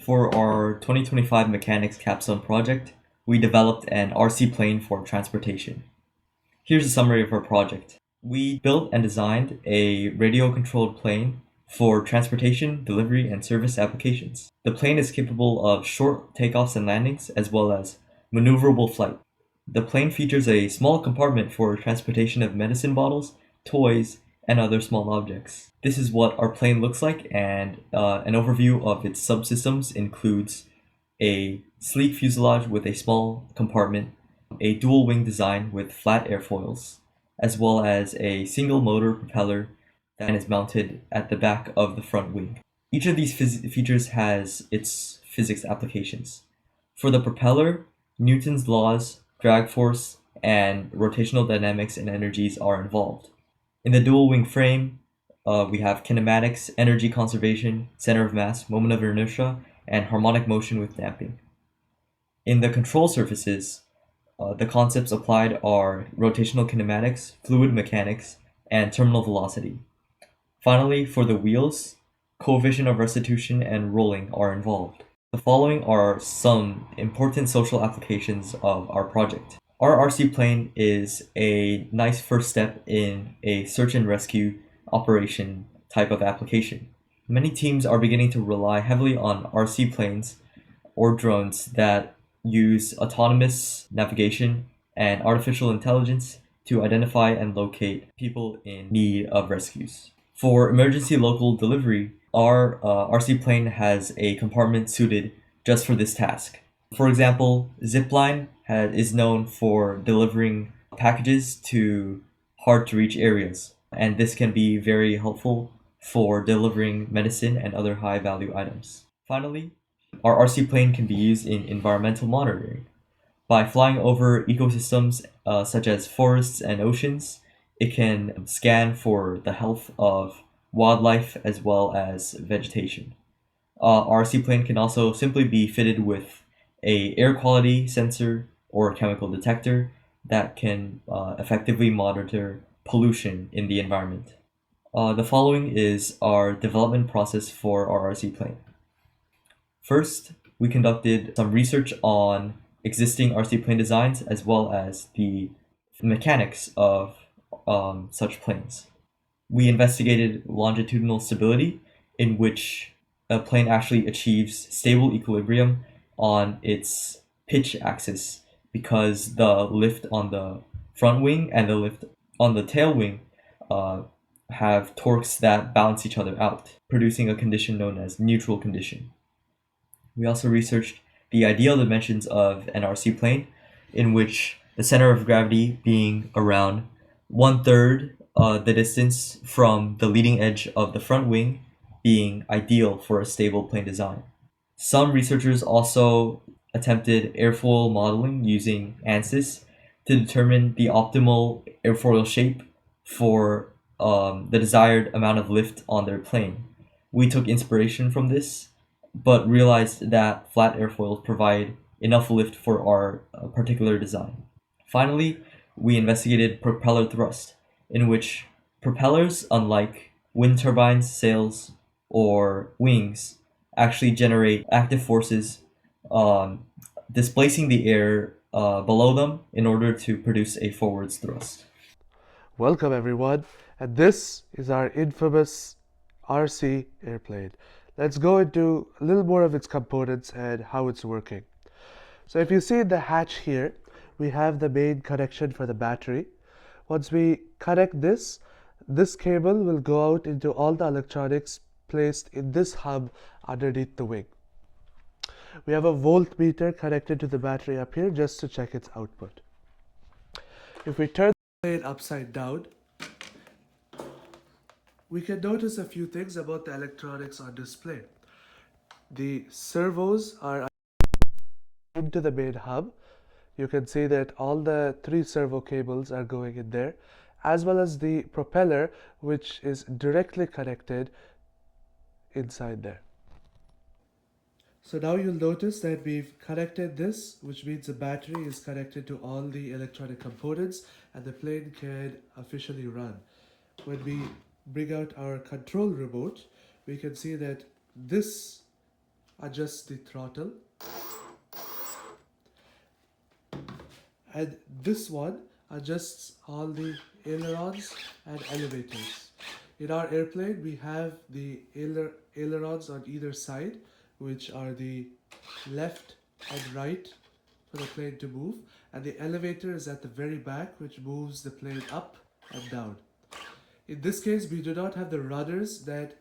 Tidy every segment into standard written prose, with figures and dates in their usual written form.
For our 2025 Mechanics Capstone project, we developed an RC plane for transportation. Here's a summary of our project. We built and designed a radio-controlled plane for transportation, delivery, and service applications. The plane is capable of short takeoffs and landings, as well as maneuverable flight. The plane features a small compartment for transportation of medicine bottles, toys, and other small objects. This is what our plane looks like, and an overview of its subsystems includes a sleek fuselage with a small compartment, a dual wing design with flat airfoils, as well as a single motor propeller that is mounted at the back of the front wing. Each of these features has its physics applications. For the propeller, Newton's laws, drag force, and rotational dynamics and energies are involved. In the dual wing frame, we have kinematics, energy conservation, center of mass, moment of inertia, and harmonic motion with damping. In the control surfaces, the concepts applied are rotational kinematics, fluid mechanics, and terminal velocity. Finally, for the wheels, coefficient of restitution and rolling are involved. The following are some important social applications of our project. Our RC plane is a nice first step in a search and rescue operation type of application. Many teams are beginning to rely heavily on RC planes or drones that use autonomous navigation and artificial intelligence to identify and locate people in need of rescues. For emergency local delivery, our RC plane has a compartment suited just for this task. For example, Zipline is known for delivering packages to hard-to-reach areas, and this can be very helpful for delivering medicine and other high-value items. Finally, our RC plane can be used in environmental monitoring. By flying over ecosystems such as forests and oceans, it can scan for the health of wildlife as well as vegetation. RC plane can also simply be fitted with a air quality sensor or chemical detector that can effectively monitor pollution in the environment. The following is our development process for our RC plane. First, we conducted some research on existing RC plane designs as well as the mechanics of such planes. We investigated longitudinal stability, in which a plane actually achieves stable equilibrium on its pitch axis because the lift on the front wing and the lift on the tail wing have torques that balance each other out, producing a condition known as neutral condition. We also researched the ideal dimensions of an RC plane, in which the center of gravity being around 1/3 the distance from the leading edge of the front wing, being ideal for a stable plane design. Some researchers also attempted airfoil modeling using ANSYS to determine the optimal airfoil shape for the desired amount of lift on their plane. We took inspiration from this, but realized that flat airfoils provide enough lift for our particular design. Finally, we investigated propeller thrust, in which propellers, unlike wind turbines, sails, or wings, actually generate active forces displacing the air below them in order to produce a forwards thrust. Welcome everyone, and this is our infamous RC airplane. Let's go into a little more of its components and how it's working. So if you see the hatch here, we have the main connection for the battery. Once we connect this cable will go out into all the electronics placed in this hub underneath the wing. We have a voltmeter connected to the battery up here just to check its output. If we turn the plane upside down, we can notice a few things about the electronics on display. The servos are into the main hub. You can see that all the 3 servo cables are going in there, as well as the propeller, which is directly connected inside there. So now you'll notice that we've connected this, which means the battery is connected to all the electronic components and the plane can officially run. When we bring out our control remote, we can see that this adjusts the throttle, and this one adjusts all the ailerons and elevators. In our airplane, we have the ailerons on either side, which are the left and right for the plane to move, and the elevator is at the very back, which moves the plane up and down. In this case, we do not have the rudders that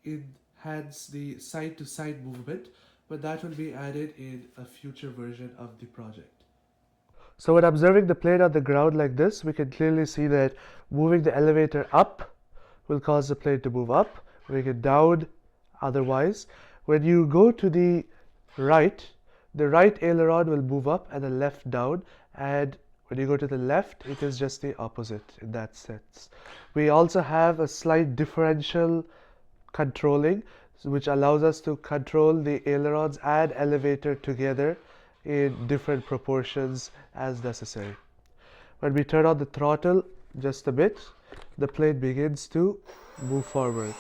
enhance the side-to-side movement, but that will be added in a future version of the project. So when observing the plane on the ground like this, we can clearly see that moving the elevator up will cause the plane to move up, moving it down otherwise. When you go to the right aileron will move up and the left down, and when you go to the left, it is just the opposite in that sense. We also have a slight differential controlling, which allows us to control the ailerons and elevator together in different proportions as necessary. When we turn on the throttle just a bit, the plane begins to move forward.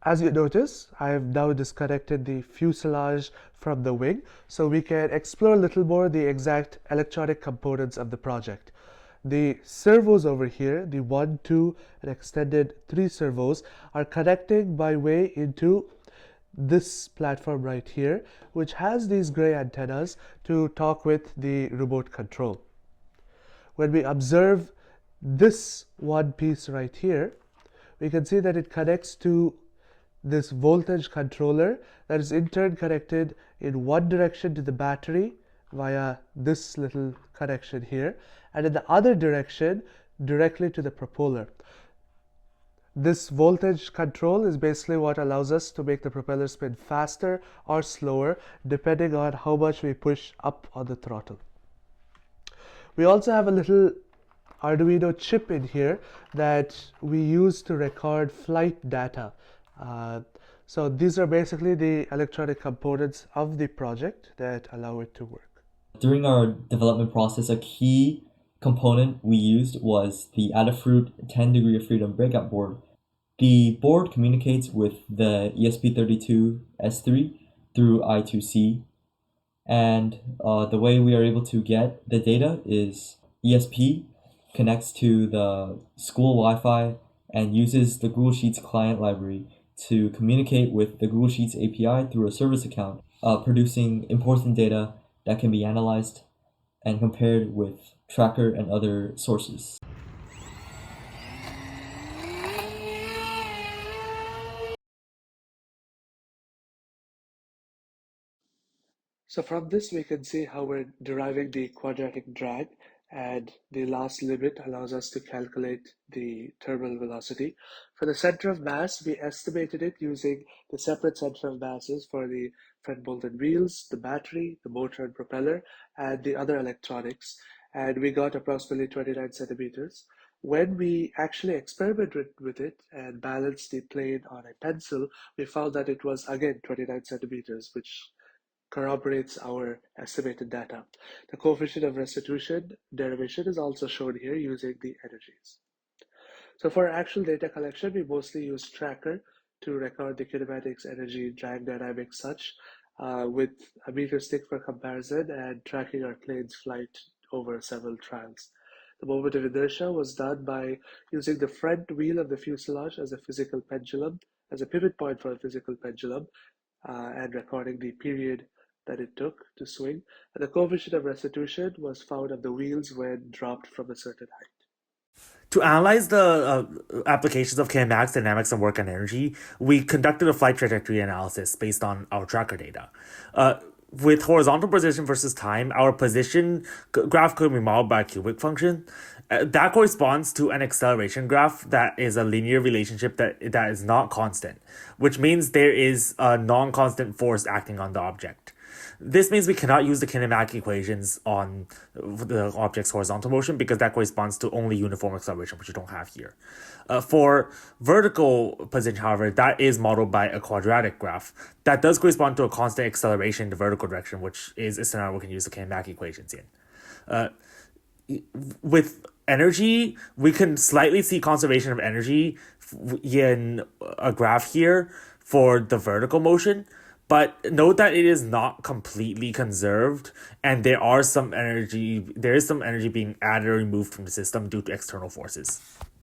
As you notice, I have now disconnected the fuselage from the wing, so we can explore a little more the exact electronic components of the project. The servos over here, the 1, 2, and extended 3 servos, are connecting by way into this platform right here, which has these gray antennas to talk with the remote control. When we observe this one piece right here, we can see that it connects to this voltage controller that is in turn connected in one direction to the battery via this little connection here, and in the other direction directly to the propeller. This voltage control is basically what allows us to make the propeller spin faster or slower depending on how much we push up on the throttle. We also have a little Arduino chip in here that we use to record flight data. So these are basically the electronic components of the project that allow it to work. During our development process, a key component we used was the Adafruit 10 degree of freedom breakout board. The board communicates with the ESP32S3 through I2C, and the way we are able to get the data is ESP connects to the school Wi-Fi and uses the Google Sheets client library to communicate with the Google Sheets API through a service account, producing important data that can be analyzed and compared with Tracker and other sources. So from this we can see how we're deriving the quadratic drag, and the last limit allows us to calculate the terminal velocity. For the center of mass, we estimated it using the separate center of masses for the front bolted wheels, the battery, the motor and propeller, and the other electronics, and we got approximately 29 centimeters. When we actually experimented with it and balanced the plane on a pencil, we found that it was again 29 centimeters, which corroborates our estimated data. The coefficient of restitution derivation is also shown here using the energies. So for actual data collection, we mostly use Tracker to record the kinematics, energy, drag dynamics, such with a meter stick for comparison and tracking our plane's flight over several trials. The moment of inertia was done by using the front wheel of the fuselage as a physical pendulum, as a pivot point for a physical pendulum, and recording the period that it took to swing. And the coefficient of restitution was found of the wheels when dropped from a certain height. To analyze the applications of kinematics, dynamics, and work and energy, we conducted a flight trajectory analysis based on our tracker data. With horizontal position versus time, our position graph could be modeled by a cubic function. That corresponds to an acceleration graph that is a linear relationship that is not constant, which means there is a non-constant force acting on the object. This means we cannot use the kinematic equations on the object's horizontal motion because that corresponds to only uniform acceleration, which we don't have here. For vertical position, however, that is modeled by a quadratic graph. That does correspond to a constant acceleration in the vertical direction, which is a scenario we can use the kinematic equations in. With energy, we can slightly see conservation of energy in a graph here for the vertical motion. But note that it is not completely conserved, and there is some energy being added or removed from the system due to external forces.